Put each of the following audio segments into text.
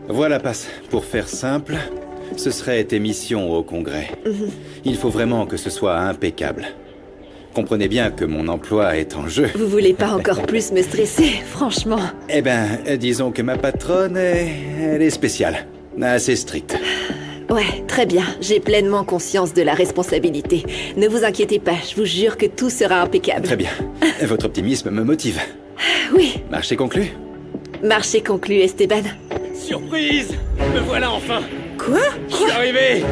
Voilà, passe. Pour faire simple, ce serait tes missions au Congrès. Il faut vraiment que ce soit impeccable. Comprenez bien que mon emploi est en jeu. Vous voulez pas encore plus me stresser, franchement. Eh ben, disons que ma patronne, elle est spéciale. Assez stricte. Ouais, très bien. J'ai pleinement conscience de la responsabilité. Ne vous inquiétez pas, je vous jure que tout sera impeccable. Très bien. Votre optimisme me motive. Oui. Marché conclu? Marché conclu, Esteban. Surprise! Me voilà enfin! Quoi? Je suis arrivé!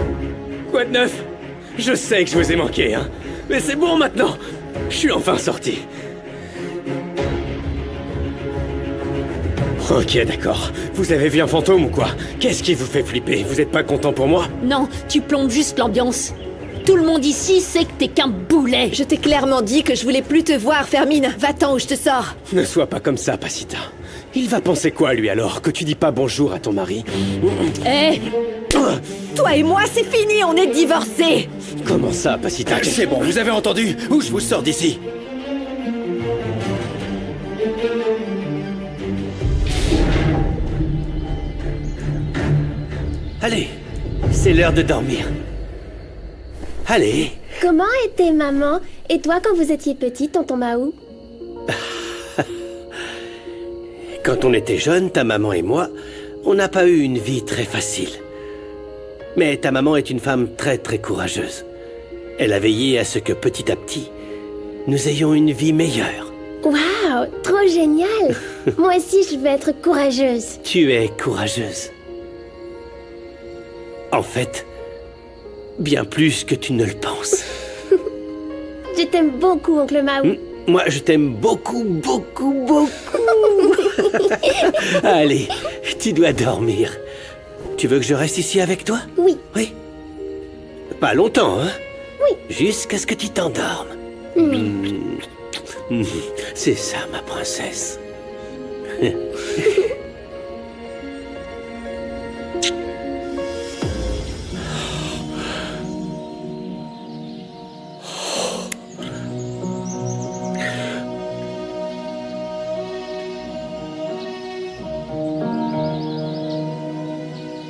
Quoi de neuf? Je sais que je vous ai manqué, hein. Mais c'est bon maintenant! Je suis enfin sorti. Ok, d'accord. Vous avez vu un fantôme ou quoi? Qu'est-ce qui vous fait flipper? Vous êtes pas content pour moi? Non, tu plombes juste l'ambiance. Tout le monde ici sait que t'es qu'un boulet. Je t'ai clairement dit que je voulais plus te voir, Fermine. Va-t'en ou je te sors. Ne sois pas comme ça, Pasita. Il va penser quoi, lui, alors, que tu dis pas bonjour à ton mari? Eh, Toi et moi, c'est fini, on est divorcés. Comment ça, Pasita? C'est bon, vous avez entendu? Ou je vous sors d'ici? Allez, c'est l'heure de dormir. Allez. Comment était maman? Et toi quand vous étiez petit, tonton Mahou? Quand on était jeunes, ta maman et moi, on n'a pas eu une vie très facile. Mais ta maman est une femme très très courageuse. Elle a veillé à ce que petit à petit, nous ayons une vie meilleure. Waouh, trop génial! Moi aussi je veux être courageuse. Tu es courageuse. En fait, bien plus que tu ne le penses. Je t'aime beaucoup, oncle Mahou. Moi, je t'aime beaucoup, beaucoup, beaucoup. Allez, tu dois dormir. Tu veux que je reste ici avec toi? Oui. Oui. Pas longtemps, hein? Oui. Jusqu'à ce que tu t'endormes. C'est ça, ma princesse.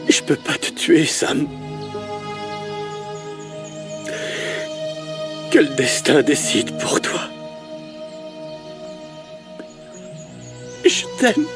Je peux pas te tuer, Sam. Que le destin décide pour toi. Je t'aime.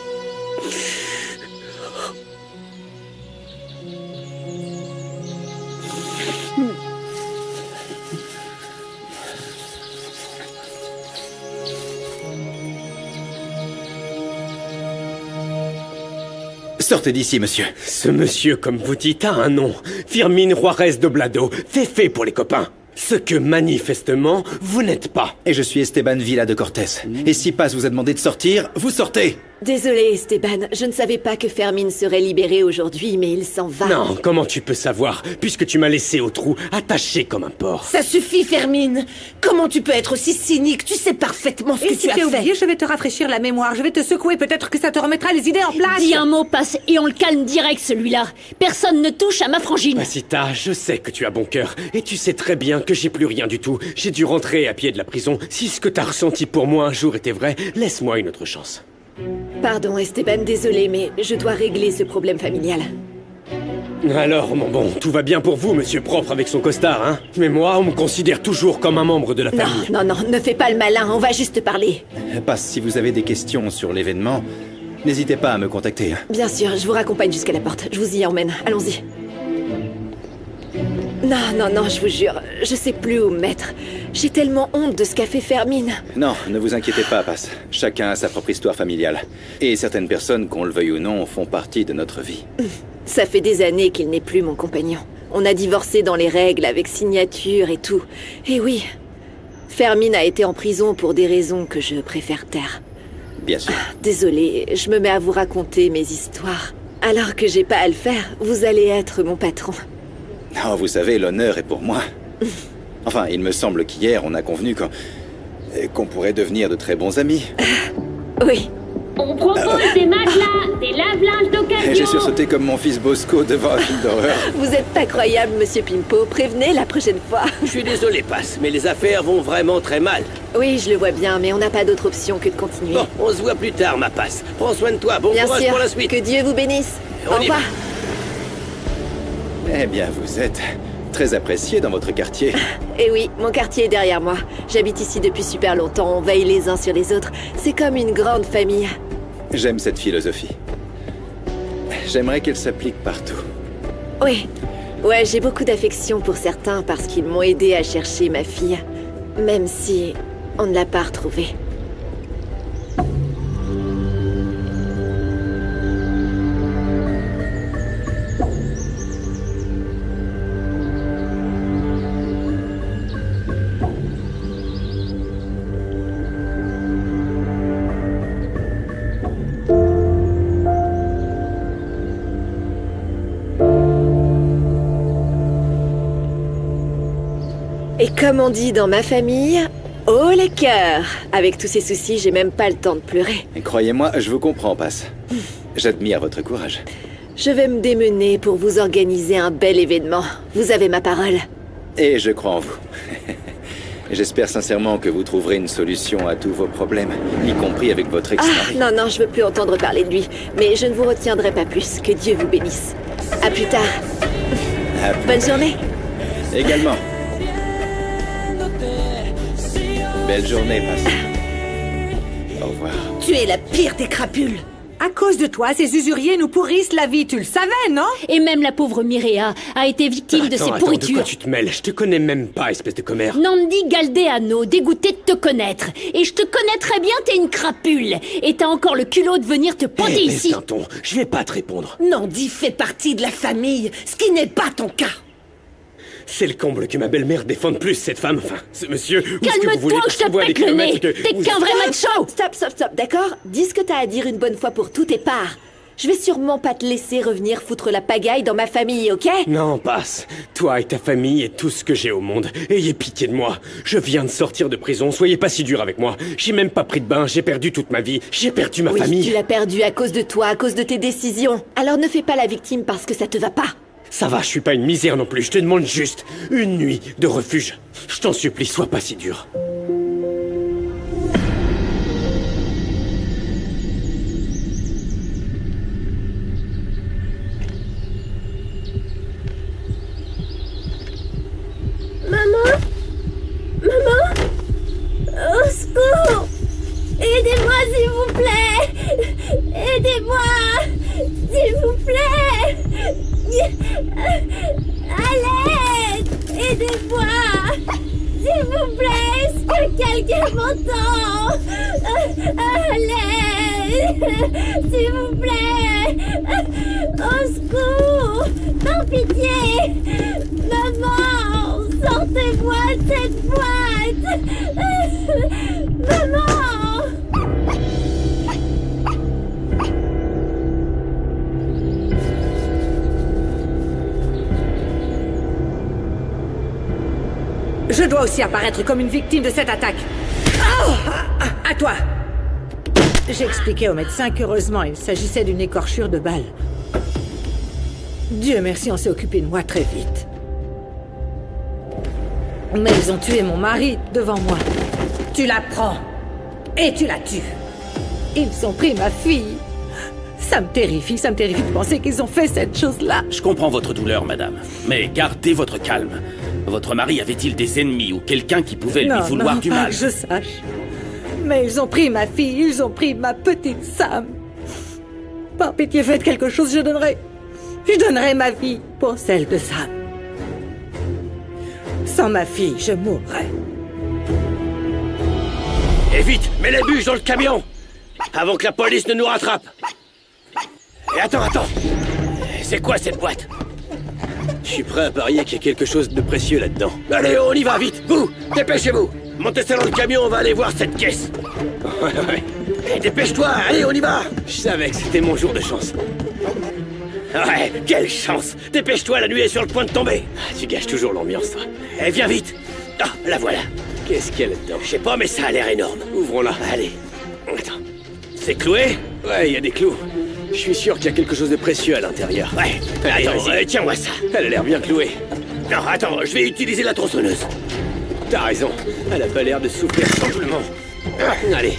Sortez d'ici, monsieur. Ce monsieur, comme vous dites, a un nom. Firmin Juarez de Blado. Fait pour les copains. Ce que, manifestement, vous n'êtes pas. Et je suis Esteban Villa de Cortés. Et si Paz vous a demandé de sortir, vous sortez! Désolée, Esteban. Je ne savais pas que Fermine serait libérée aujourd'hui, mais il s'en va. Non, comment tu peux savoir, puisque tu m'as laissé au trou, attaché comme un porc. Ça suffit, Fermine. Comment tu peux être aussi cynique? Tu sais parfaitement ce que Et si tu as t'es fait. oublié, je vais te rafraîchir la mémoire. Je vais te secouer, peut-être que ça te remettra les idées en place. dis un mot, passe, et on le calme direct, celui-là. Personne ne touche à ma frangine. Pasita, je sais que tu as bon cœur, et tu sais très bien que j'ai plus rien du tout. J'ai dû rentrer à pied de la prison. Si ce que t'as ressenti pour moi un jour était vrai, laisse-moi une autre chance. Pardon, Esteban, désolée, mais je dois régler ce problème familial. Alors, mon bon, tout va bien pour vous, monsieur propre avec son costard, hein? Mais moi, on me considère toujours comme un membre de la Non, famille. non, non, ne fais pas le malin, on va juste parler. Paz, si vous avez des questions sur l'événement, n'hésitez pas à me contacter. Bien sûr, je vous raccompagne jusqu'à la porte. Je vous y emmène. Allons-y. Non, non, non, je vous jure, je sais plus où me mettre. J'ai tellement honte de ce qu'a fait Fermine. Non, ne vous inquiétez pas, Paz. Chacun a sa propre histoire familiale. Et certaines personnes, qu'on le veuille ou non, font partie de notre vie. Ça fait des années qu'il n'est plus mon compagnon. On a divorcé dans les règles, avec signature et tout. Et oui, Fermine a été en prison pour des raisons que je préfère taire. Bien sûr. Désolée, je me mets à vous raconter mes histoires. Alors que j'ai pas à le faire, vous allez être mon patron. Oh, vous savez, l'honneur est pour moi. Enfin, il me semble qu'hier, on a convenu qu'on pourrait devenir de très bons amis. Oui. On propose des matelas, des lave-linges Et j'ai d'occasion. sursauté comme mon fils Bosco devant un film d'horreur. Vous êtes incroyable, monsieur Pimpo. Prévenez la prochaine fois. Je suis désolé, Passe, mais les affaires vont vraiment très mal. Oui, je le vois bien, mais on n'a pas d'autre option que de continuer. Bon, on se voit plus tard, ma Passe. Prends soin de toi, bon Bien courage sûr. pour la suite. Que Dieu vous bénisse. Au revoir. Eh bien, vous êtes très apprécié dans votre quartier. Et oui, mon quartier est derrière moi. J'habite ici depuis super longtemps, on veille les uns sur les autres. C'est comme une grande famille. J'aime cette philosophie. J'aimerais qu'elle s'applique partout. Oui. Ouais, j'ai beaucoup d'affection pour certains parce qu'ils m'ont aidé à chercher ma fille. Même si on ne l'a pas retrouvée. Et comme on dit dans ma famille, oh le cœur! Avec tous ces soucis, j'ai même pas le temps de pleurer. Et croyez-moi, je vous comprends, Passe. J'admire votre courage. Je vais me démener pour vous organiser un bel événement. Vous avez ma parole. Et je crois en vous. J'espère sincèrement que vous trouverez une solution à tous vos problèmes, y compris avec votre ex-mari. Non, non, je veux plus entendre parler de lui. Mais je ne vous retiendrai pas plus. Que Dieu vous bénisse. À plus tard. À plus Bonne tard. journée. Également. Belle journée, Passe. Au revoir. Tu es la pire des crapules. À cause de toi, ces usuriers nous pourrissent la vie, tu le savais, non? Et même la pauvre Mireia a été victime de ces Attends, de pourritures. quoi tu te mêles? Je te connais même pas, espèce de commère. Nandi Galdeano, dégoûté de te connaître. Et je te connais très bien, t'es une crapule. Et t'as encore le culot de venir te pointer Eh, ici. baisse d'un ton, je vais pas te répondre. Nandi fait partie de la famille, ce qui n'est pas ton cas. C'est le comble que ma belle-mère défende plus cette femme, enfin, ce monsieur. Où est-ce que vous Calme-toi voulez que je te qu'on voie les pète le nez. kilomètres que T'es vous- qu'un vrai macho. Stop, d'accord? Dis ce que t'as à dire une bonne fois pour toutes et pars. Je vais sûrement pas te laisser revenir foutre la pagaille dans ma famille, ok? Non, Passe. Toi et ta famille et tout ce que j'ai au monde. Ayez pitié de moi. Je viens de sortir de prison, soyez pas si dur avec moi. J'ai même pas pris de bain, j'ai perdu toute ma vie. J'ai perdu ma Oui, famille. tu l'as perdu à cause de toi, à cause de tes décisions. Alors ne fais pas la victime parce que ça te va pas. Ça va, je suis pas une misère non plus. Je te demande juste une nuit de refuge. Je t'en supplie, sois pas si dur. Maman? Maman? Au secours! Aidez-moi, s'il vous plaît! Aidez-moi! S'il vous plaît! À l'aide! Aidez-moi! S'il vous plaît! Est-ce que quelqu'un m'entend? À l'aide! S'il vous plaît! Au secours! Par pitié! Maman! Sortez-moi de cette boîte! Maman! Je dois aussi apparaître comme une victime de cette attaque. Oh! À toi! J'ai expliqué au médecin qu'heureusement, il s'agissait d'une écorchure de balle. Dieu merci, on s'est occupé de moi très vite. Mais ils ont tué mon mari devant moi. Tu la prends et tu la tues. Ils ont pris ma fille. Ça me terrifie de penser qu'ils ont fait cette chose-là. Je comprends votre douleur, madame. Mais gardez votre calme. Votre mari avait-il des ennemis ou quelqu'un qui pouvait lui vouloir du pas mal? que je sache. Mais ils ont pris ma fille, ils ont pris ma petite Sam. Par pitié, faites quelque chose, je donnerai ma vie pour celle de Sam. Sans ma fille, je mourrai. Et vite, mets les bûches dans le camion! Avant que la police ne nous rattrape! Et attends! C'est quoi cette boîte? Je suis prêt à parier qu'il y a quelque chose de précieux là-dedans. Allez, on y va, vite! Vous, dépêchez-vous! Montez ça dans le camion, on va aller voir cette caisse! Ouais. Et dépêche-toi, allez, on y va! Je savais que c'était mon jour de chance. Ouais, quelle chance! Dépêche-toi, la nuit est sur le point de tomber! Tu gâches toujours l'ambiance, toi. Eh, viens vite! Ah, la voilà! Qu'est-ce qu'il y a là-dedans? Je sais pas, mais ça a l'air énorme. Ouvrons-la. Allez. Attends. C'est cloué? Ouais, il y a des clous. Je suis sûr qu'il y a quelque chose de précieux à l'intérieur. Ouais. Allez, attends, tiens-moi ça. Elle a l'air bien clouée. Non, attends, je vais utiliser la tronçonneuse. T'as raison. Elle a pas l'air de souffrir simplement. Allez.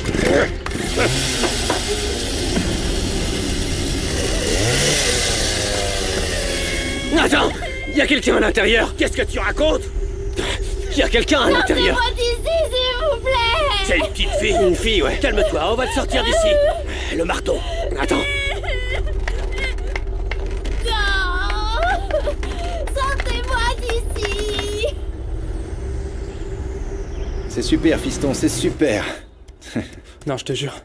Attends, il y a quelqu'un à l'intérieur. Qu'est-ce que tu racontes? Il y a quelqu'un à l'intérieur. Sortez-moi d'ici, s'il vous plaît. C'est une petite fille. Une fille, ouais. Calme-toi, on va te sortir d'ici. Le marteau. Attends. Non. Sortez-moi d'ici. C'est super, fiston, c'est super. Non, je te jure.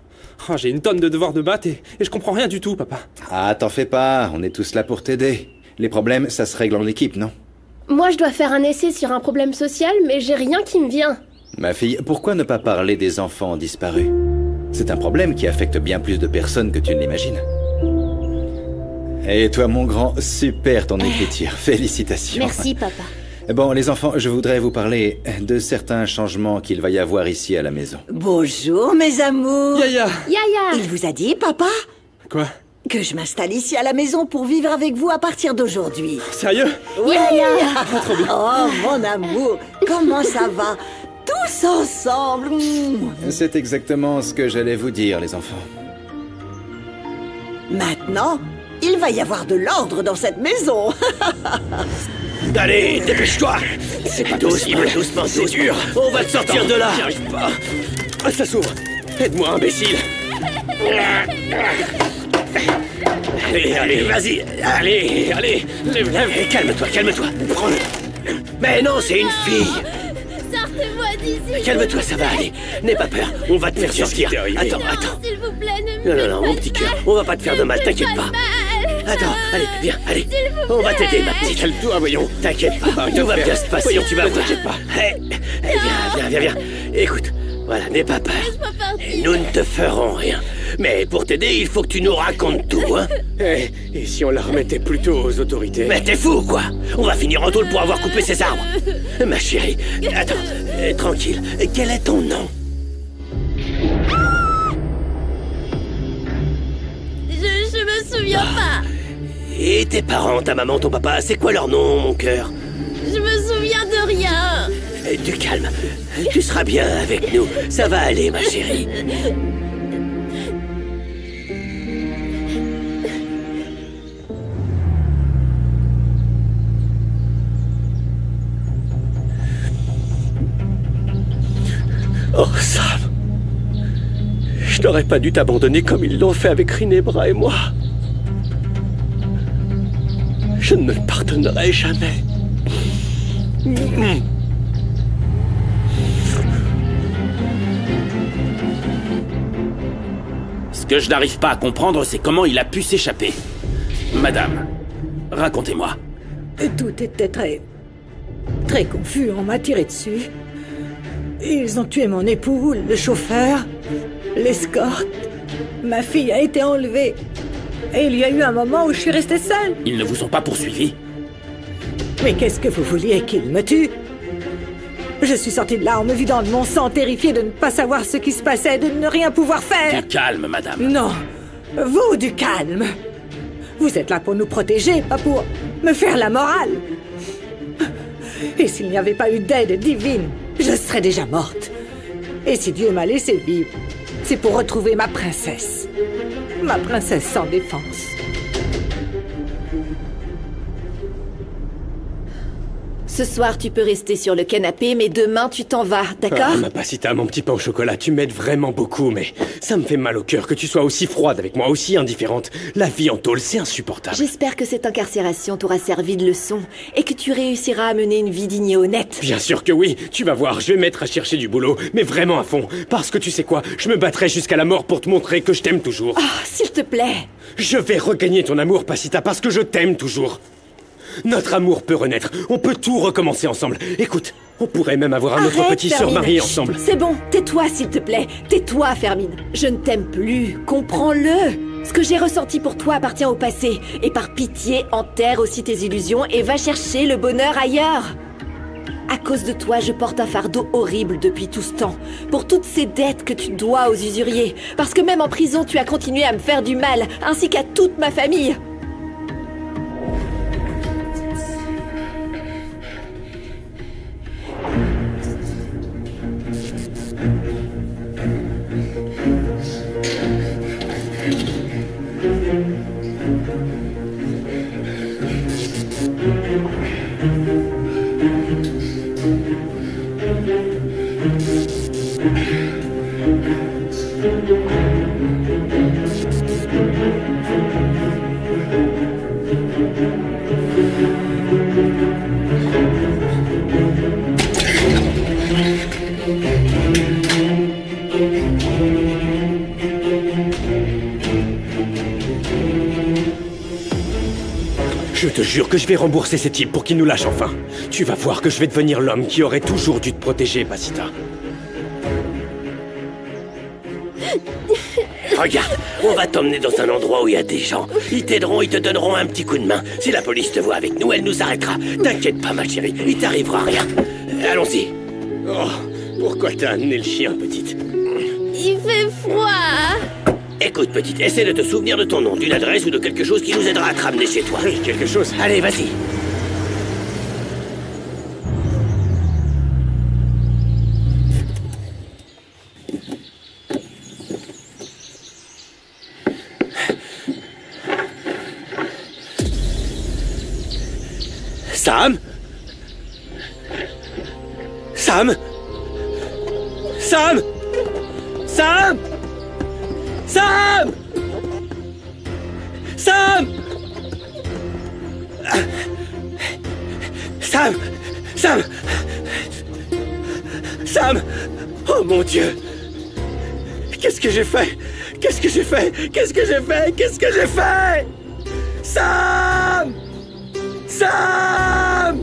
Oh, j'ai une tonne de devoirs de maths et je comprends rien du tout, papa. Ah, t'en fais pas, on est tous là pour t'aider. Les problèmes, ça se règle en équipe, non? Moi, je dois faire un essai sur un problème social, mais j'ai rien qui me vient. Ma fille, pourquoi ne pas parler des enfants disparus? C'est un problème qui affecte bien plus de personnes que tu ne l'imagines. Et toi, mon grand, super ton écriture. Félicitations. Merci, papa. Bon, les enfants, je voudrais vous parler de certains changements qu'il va y avoir ici à la maison. Bonjour, mes amours. Yaya! Yaya. Il vous a dit, papa, Quoi? que je m'installe ici à la maison pour vivre avec vous à partir d'aujourd'hui. Sérieux? Oui. Ah, trop bien. Oh, mon amour, comment ça va? Tous ensemble. C'est exactement ce que j'allais vous dire, les enfants. Maintenant, il va y avoir de l'ordre dans cette maison. Allez, dépêche-toi. C'est pas doucement, doucement, c'est dur. On va te sortir de là. J'y arrive pas. Ah, ça s'ouvre. Aide-moi, imbécile. Allez, allez, vas-y. Allez. Lève. Calme-toi, calme-toi. Prends-le. Mais non, c'est une fille. Sortez-moi d'ici. Calme-toi, ça va aller. N'aie pas peur, on va te faire sortir. Attends. S'il vous plaît, ne me Non, mon petit cœur, on va pas te faire de mal, t'inquiète pas. Attends, allez, viens, allez. On va t'aider, ma petite. Calme-toi, voyons. T'inquiète pas, tout va bien se passer. Voyons, tu vas voir. T'inquiète pas. Viens. Écoute, voilà, n'aie pas peur. Et nous ne te ferons rien. Mais pour t'aider, il faut que tu nous racontes tout, hein. Et si on la remettait plutôt aux autorités? Mais t'es fou, quoi. On va finir en tôle pour avoir coupé ces arbres. Ma chérie, attends, tranquille. Quel est ton nom? Je me souviens pas. Et tes parents, ta maman, ton papa, c'est quoi leur nom, mon cœur? Je me souviens de rien. Du calme. Tu seras bien avec nous. Ça va aller, ma chérie. Oh, Sam. Je n'aurais pas dû t'abandonner comme ils l'ont fait avec Rinebra et moi. Je ne le pardonnerai jamais. Ce que je n'arrive pas à comprendre, c'est comment il a pu s'échapper. Madame, racontez-moi. Tout était très confus. On m'a tiré dessus. Ils ont tué mon époux, le chauffeur, l'escorte. Ma fille a été enlevée. Et il y a eu un moment où je suis restée seule. Ils ne vous ont pas poursuivi? Mais qu'est-ce que vous vouliez qu'ils me tuent? Je suis sortie de là en me vidant de mon sang, terrifiée de ne pas savoir ce qui se passait, de ne rien pouvoir faire. Du calme, madame. Non, vous, du calme. Vous êtes là pour nous protéger, pas pour me faire la morale. Et s'il n'y avait pas eu d'aide divine, je serais déjà morte. Et si Dieu m'a laissé vivre, c'est pour retrouver ma princesse. Ma princesse sans défense. Ce soir, tu peux rester sur le canapé, mais demain, tu t'en vas, d'accord? Ah, ma Pasita, mon petit pain au chocolat, tu m'aides vraiment beaucoup, mais ça me fait mal au cœur que tu sois aussi froide avec moi, aussi indifférente. La vie en tôle, c'est insupportable. J'espère que cette incarcération t'aura servi de leçon et que tu réussiras à mener une vie digne et honnête. Bien sûr que oui, tu vas voir, je vais mettre à chercher du boulot, mais vraiment à fond. Parce que tu sais quoi, je me battrai jusqu'à la mort pour te montrer que je t'aime toujours. Ah, s'il te plaît. Je vais regagner ton amour, Pasita, parce que je t'aime toujours. Notre amour peut renaître, on peut tout recommencer ensemble. Écoute, on pourrait même avoir un autre petit sœur mariée ensemble. C'est bon, tais-toi s'il te plaît. Tais-toi, Fermine. Je ne t'aime plus, comprends-le. Ce que j'ai ressenti pour toi appartient au passé. Et par pitié, enterre aussi tes illusions et va chercher le bonheur ailleurs. À cause de toi, je porte un fardeau horrible depuis tout ce temps. Pour toutes ces dettes que tu dois aux usuriers. Parce que même en prison, tu as continué à me faire du mal, ainsi qu'à toute ma famille. Je te jure que je vais rembourser ces types pour qu'ils nous lâchent enfin. Tu vas voir que je vais devenir l'homme qui aurait toujours dû te protéger, Pasita. Regarde, on va t'emmener dans un endroit où il y a des gens. Ils t'aideront, ils te donneront un petit coup de main. Si la police te voit avec nous, elle nous arrêtera. T'inquiète pas, ma chérie, il t'arrivera rien. Allons-y. Oh, pourquoi t'as amené le chien, petite? Il fait froid. Écoute, petite, essaie de te souvenir de ton nom, d'une adresse ou de quelque chose qui nous aidera à te ramener chez toi. Oui, quelque chose. Allez, vas-y. Sam? Sam? Sam? Sam? Sam? Sam? Sam? Sam? Sam? Oh mon Dieu! Qu'est-ce que j'ai fait? Qu'est-ce que j'ai fait? Qu'est-ce que j'ai fait? Qu'est-ce que j'ai fait? Sam! Sam!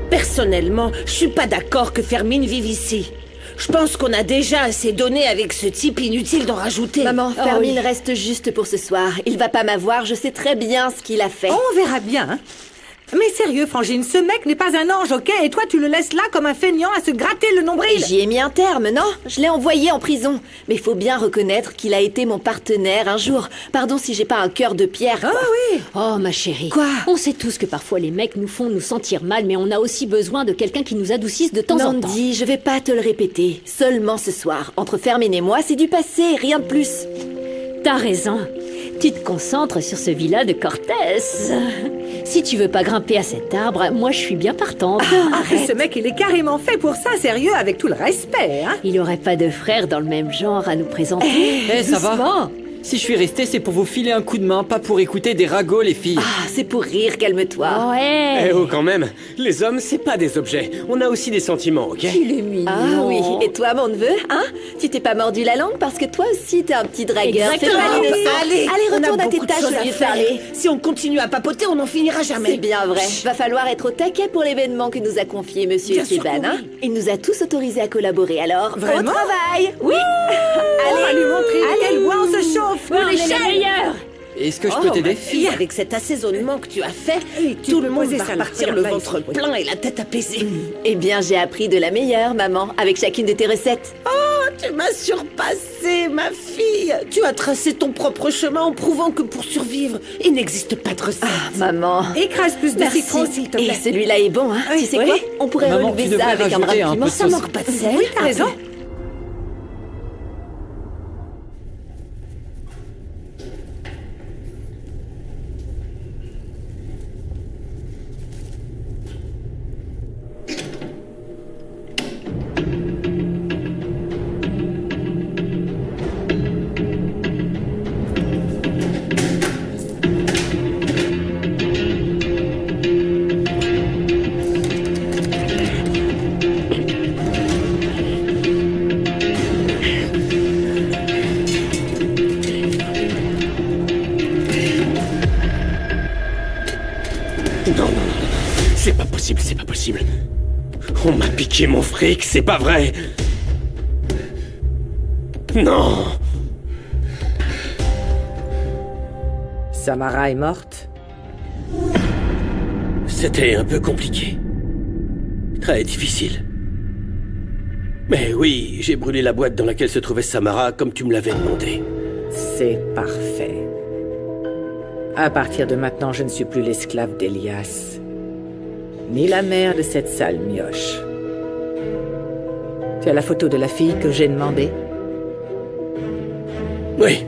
Personnellement, je suis pas d'accord que Fermine vive ici. Je pense qu'on a déjà assez donné avec ce type, inutile d'en rajouter. Maman, Oh Fermine oui. reste juste pour ce soir. Il va pas m'avoir, je sais très bien ce qu'il a fait. On verra bien. Hein. Mais sérieux, Frangine, ce mec n'est pas un ange, ok? Et toi, tu le laisses là comme un feignant à se gratter le nombril. J'y ai mis un terme, non? Je l'ai envoyé en prison. Mais faut bien reconnaître qu'il a été mon partenaire un jour. Pardon si j'ai pas un cœur de pierre. Ah oui. Oh, ma chérie. Quoi? On sait tous que parfois les mecs nous font nous sentir mal, mais on a aussi besoin de quelqu'un qui nous adoucisse de temps en temps. Nandi, je vais pas te le répéter. Seulement ce soir. Entre Fermine et moi, c'est du passé, rien de plus. T'as raison. Tu te concentres sur ce villa de Cortés. Si tu veux pas grimper à cet arbre, moi je suis bien partante. Arrête. Ce mec, il est carrément fait pour ça, sérieux, avec tout le respect, hein? Il aurait pas de frère dans le même genre à nous présenter. Eh, ça va? Si je suis resté, c'est pour vous filer un coup de main, pas pour écouter des ragots, les filles. Ah, c'est pour rire, calme-toi. Ouais. Eh oh, quand même. Les hommes, c'est pas des objets. On a aussi des sentiments, ok? Il est mignon. Ah oui, et toi, mon neveu, hein? Tu t'es pas mordu la langue parce que toi aussi, t'es un petit dragueur. Fais Exactement. pas l'innocent. Allez, on retourne a à tes beaucoup de tâches choses au à lieu de faire. parler. Si on continue à papoter, on n'en finira jamais. C'est bien vrai. Va falloir être au taquet pour l'événement que nous a confié Monsieur Bien sûr Esteban, que hein? oui. Il nous a tous autorisés à collaborer, alors Vraiment? au travail. Oui. On va lui montrer à quel point on se chauffe. On est les meilleurs. Est-ce que je peux t'aider? Ma fille, avec cet assaisonnement que tu as fait, tu tout peux le monde poser va ça là. repartir Regarde le là, ventre ici, oui. plein et la tête apaisée. Eh bien, j'ai appris de la meilleure, maman, avec chacune de tes recettes. Oh, tu m'as surpassée, ma fille. Tu as tracé ton propre chemin en prouvant que pour survivre, il n'existe pas de recette. Ah, maman. Écrase plus de Merci. citron, s'il te Et plaît. celui-là est bon, hein? Oui, Tu sais oui. quoi? On pourrait Maman, relever tu ça devrais avec un bras rajouter de un piment. peu de Ça sauce. manque pas de sel. Oui, t'as raison. Non, non, non, non. C'est pas possible, c'est pas possible. On m'a piqué mon fric, c'est pas vrai. Non. Samara est morte. C'était un peu compliqué. Très difficile. Mais oui, j'ai brûlé la boîte dans laquelle se trouvait Samara comme tu me l'avais demandé. C'est parfait. À partir de maintenant, je ne suis plus l'esclave d'Elias, ni la mère de cette sale mioche. Tu as la photo de la fille que j'ai demandée? Oui.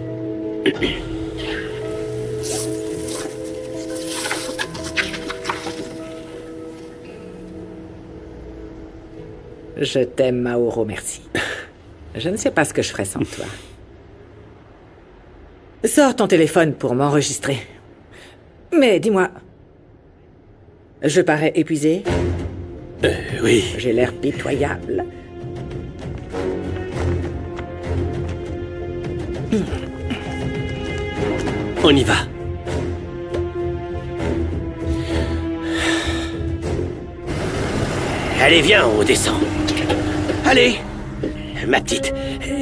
Je t'aime, Mauro, merci. Je ne sais pas ce que je ferais sans toi. Sors ton téléphone pour m'enregistrer. Mais dis-moi, je parais épuisé? Oui. J'ai l'air pitoyable. On y va. Allez, viens, on descend. Allez. Ma petite,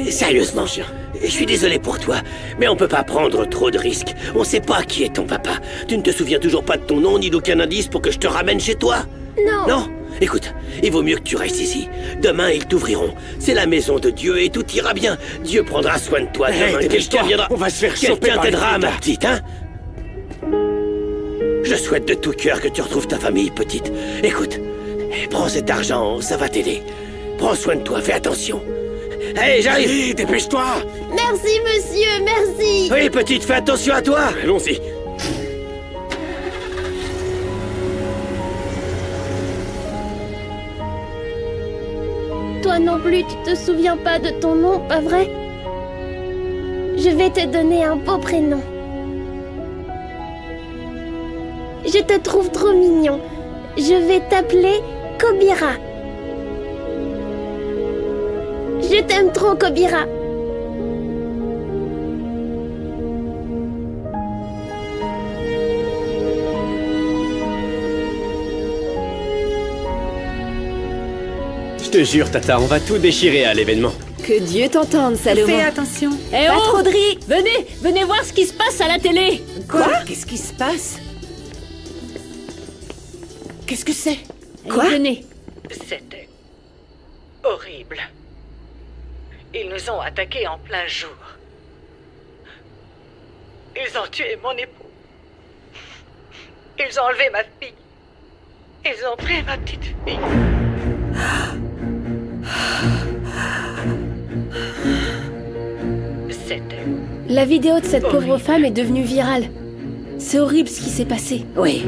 sérieusement, je suis désolé pour toi, mais on peut pas prendre trop de risques. On sait pas qui est ton papa. Tu ne te souviens toujours pas de ton nom ni d'aucun indice pour que je te ramène chez toi? Non. Non? Écoute, il vaut mieux que tu restes ici. Demain, ils t'ouvriront. C'est la maison de Dieu et tout ira bien. Dieu prendra soin de toi. Demain, quelqu'un viendra. On va se faire choper Quelqu'un par les t'aidera, ma flics, petite, hein? Je souhaite de tout cœur que tu retrouves ta famille, petite. Écoute, prends cet argent, ça va t'aider. Prends soin de toi, fais attention. Allez, j'arrive. Allez, dépêche-toi. Merci, monsieur, merci. Oui, petite, fais attention à toi. Allons-y. Toi non plus, tu te souviens pas de ton nom, pas vrai? Je vais te donner un beau prénom. Je te trouve trop mignon. Je vais t'appeler Kobira. Je t'aime trop, Kobira. Je te jure, Tata, on va tout déchirer à l'événement. Que Dieu t'entende, Salomon. Fais attention. Eh Pas oh trop de riz. Venez voir ce qui se passe à la télé. Quoi? Qu'est-ce qui se passe? Qu'est-ce que c'est? Quoi? Venez. C'était horrible. Ils nous ont attaqués en plein jour. Ils ont tué mon époux. Ils ont enlevé ma fille. Ils ont pris ma petite fille. C'était... La vidéo de cette pauvre femme est devenue virale. C'est horrible ce qui s'est passé. Oui.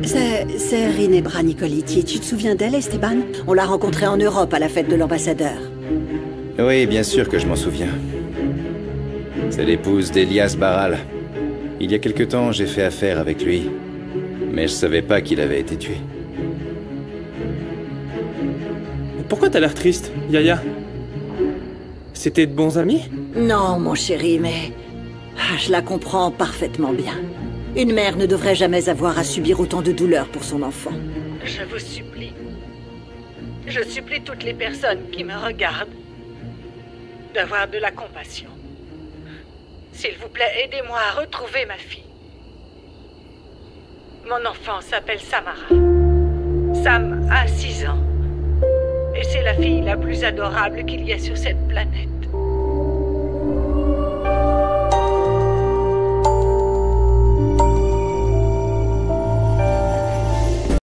C'est Rinebra Nicoliti. Tu te souviens d'elle, Esteban? On l'a rencontrée en Europe à la fête de l'ambassadeur. Oui, bien sûr que je m'en souviens. C'est l'épouse d'Elias Barral. Il y a quelque temps, j'ai fait affaire avec lui. Mais je savais pas qu'il avait été tué. Pourquoi t'as l'air triste, Yaya? C'était de bons amis? Non, mon chéri, mais... je la comprends parfaitement bien. Une mère ne devrait jamais avoir à subir autant de douleur pour son enfant. Je vous supplie. Je supplie toutes les personnes qui me regardent d'avoir de la compassion. S'il vous plaît, aidez-moi à retrouver ma fille. Mon enfant s'appelle Samara. Sam a 6 ans. Et c'est la fille la plus adorable qu'il y a sur cette planète.